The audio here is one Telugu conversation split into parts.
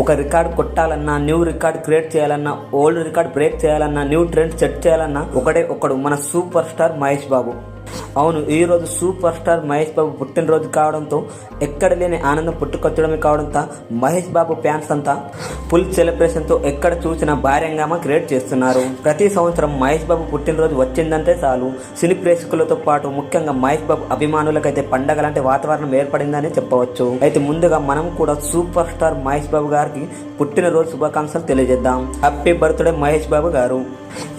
ఒక రికార్డ్ కొట్టాలన్నా, న్యూ రికార్డ్ క్రియేట్ చేయాలన్నా, ఓల్డ్ రికార్డ్ బ్రేక్ చేయాలన్నా, న్యూ ట్రెండ్ సెట్ చేయాలన్నా ఒకడు మన సూపర్ స్టార్ మహేష్ బాబు. అవును, ఈరోజు సూపర్ స్టార్ మహేష్ బాబు పుట్టినరోజు కావడంతో ఎక్కడ లేని ఆనందం పుట్టుకొచ్చడమే కావడంతో మహేష్ బాబు ఫ్యాన్స్ అంతా ఫుల్ సెలబ్రేషన్తో ఎక్కడ చూసినా భార్యంగా క్రియేట్ చేస్తున్నారు. ప్రతి సంవత్సరం మహేష్ బాబు పుట్టినరోజు వచ్చిందంటే చాలు సినీ ప్రేక్షకులతో పాటు ముఖ్యంగా మహేష్ బాబు అభిమానులకైతే పండగ లాంటి వాతావరణం ఏర్పడిందని చెప్పవచ్చు. అయితే ముందుగా మనం కూడా సూపర్ స్టార్ మహేష్ బాబు గారికి పుట్టినరోజు శుభాకాంక్షలు తెలియజేద్దాం. హ్యాపీ బర్త్డే మహేష్ బాబు గారు.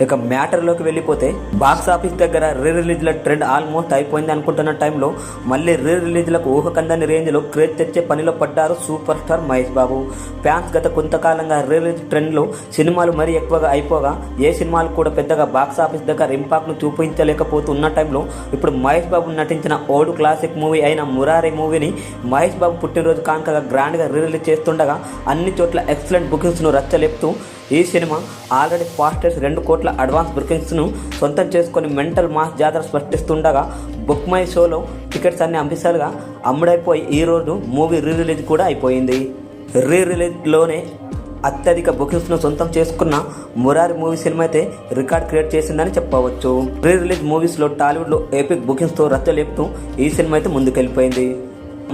ఇక మ్యాటర్లోకి వెళ్ళిపోతే బాక్స్ ఆఫీస్ దగ్గర రీ రిలీజ్ల ట్రెండ్ ఆల్మోస్ట్ అయిపోయింది అనుకుంటున్న టైంలో మళ్ళీ రీ రిలీజ్లకు ఊహకందని రేంజ్లో క్రేజ్ తెచ్చే పనిలో పడ్డారు super star Mahesh Babu. Fans గత కొంతకాలంగా రీ రిలీజ్ ట్రెండ్లో సినిమాలు మరీ ఎక్కువగా అయిపోగా ఏ సినిమాలు కూడా పెద్దగా బాక్స్ ఆఫీస్ దగ్గర ఇంపాక్ట్ను చూపించలేకపోతున్న టైంలో ఇప్పుడు మహేష్ బాబు నటించిన ఓల్డ్ క్లాసిక్ మూవీ అయిన మురారి మూవీని మహేష్ బాబు పుట్టినరోజు కానుకగా గ్రాండ్గా రీ రిలీజ్ చేస్తుండగా అన్ని చోట్ల ఎక్సలెంట్ బుకింగ్స్ను రచ్చలేపుతూ ఈ సినిమా ఆల్రెడీ ఫాస్టెస్ట్ 2 కోట్ల అడ్వాన్స్ బుకింగ్స్ను సొంతం చేసుకొని మెంటల్ మాస్ జాతర స్పష్టిస్తుండగా బుక్ మై షోలో టికెట్స్ అన్ని అంశాలుగా అమ్ముడైపోయి ఈరోజు మూవీ రీ రిలీజ్ కూడా అయిపోయింది. రీ రిలీజ్లోనే అత్యధిక బుకింగ్స్ను సొంతం చేసుకున్న మురారి మూవీ సినిమా అయితే రికార్డ్ క్రియేట్ చేసిందని చెప్పవచ్చు. రీ రిలీజ్ మూవీస్లో టాలీవుడ్లో ఏపిక్ బుకింగ్స్తో రచ్చలేపుతూ ఈ సినిమా అయితే ముందుకెళ్ళిపోయింది.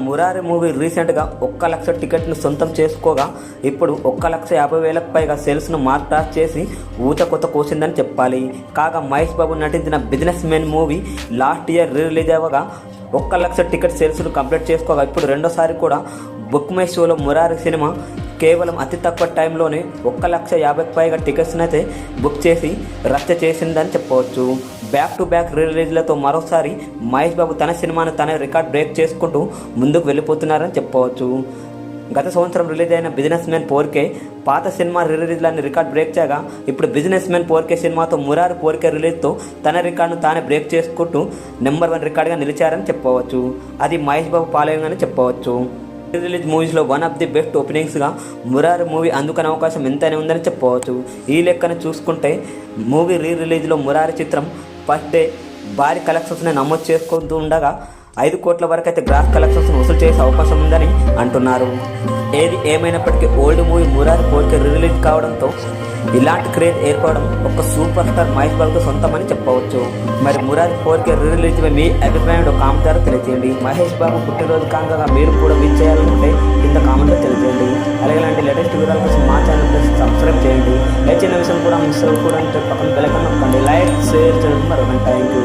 మురారి మూవీ రీసెంట్గా 1 లక్ష టికెట్ను సొంతం చేసుకోగా ఇప్పుడు 1,50,000 పైగా సేల్స్ను మార్క్ చేసి ఊత కొత్త కోసిందని చెప్పాలి. కాగా మహేష్ బాబు నటించిన business man movie last year release అవ్వగా 1 లక్ష టికెట్ సేల్స్ను కంప్లీట్ చేసుకోగా ఇప్పుడు రెండోసారి కూడా బుక్ మై షోలో మురారి సినిమా కేవలం అతి తక్కువ టైంలోనే 1,50,000 పైగా టికెట్స్ని అయితే బుక్ చేసి రచ్చ చేసిందని చెప్పవచ్చు. బ్యాక్ టు బ్యాక్ రిలీజ్లతో మరోసారి మహేష్ బాబు తన సినిమాను తన రికార్డ్ బ్రేక్ చేసుకుంటూ ముందుకు వెళ్ళిపోతున్నారని చెప్పవచ్చు. గత సంవత్సరం రిలీజ్ అయిన బిజినెస్ మ్యాన్ 4K పాత సినిమా రిలీజ్లన్నీ రికార్డ్ బ్రేక్ చేయగా ఇప్పుడు బిజినెస్ మ్యాన్ 4K సినిమాతో మురారి 4K రిలీజ్తో తన రికార్డును తానే బ్రేక్ చేసుకుంటూ నెంబర్ 1 రికార్డుగా నిలిచారని చెప్పవచ్చు. అది మహేష్ బాబు పాలయంగానే చెప్పవచ్చు. రిలీజ్ మూవీస్లో వన్ ఆఫ్ ది బెస్ట్ ఓపెనింగ్స్గా మురారి మూవీ అందుకునే అవకాశం ఎంతైనా ఉందని చెప్పవచ్చు. ఈ లెక్కను చూసుకుంటే మూవీ రీ రిలీజ్లో మురారి చిత్రం ఫస్ట్ డే భారీ కలెక్షన్స్ని నమోదు చేసుకుంటూ ఉండగా 5 కోట్ల వరకు అయితే గ్రాస్ కలెక్షన్స్ వసూలు చేసే అవకాశం ఉందని అంటున్నారు. ఏది ఏమైనప్పటికీ old movie Murari 4K release కావడంతో ఇలాంటి క్రేజ్ ఏర్పడడం ఒక సూపర్ స్టార్ మహేష్ బాబుకు సొంతమని చెప్పవచ్చు. మరి మురారి 4K రిలీజ్ మీ అభిప్రాయం కామెంట్ ద్వారా తెలియజేయండి. మహేష్ బాబు పుట్టినరోజు కానుకగా మీరు కూడా విన్ చేయాలనుకుంటే కింద కామెంట్లో తెలియజేయండి. అలాగే ఇలాంటి లేటెస్ట్ వివరాల కోసం మా ఛానల్ సబ్స్క్రైబ్ చేయండి. చిన్న విషయం కూడా మిస్ అవ్వకూడదు పక్కన బెల్ ఐకాన్ నొక్కండి. లైక్ షేర్ చేయడం మరొక థ్యాంక్ యూ.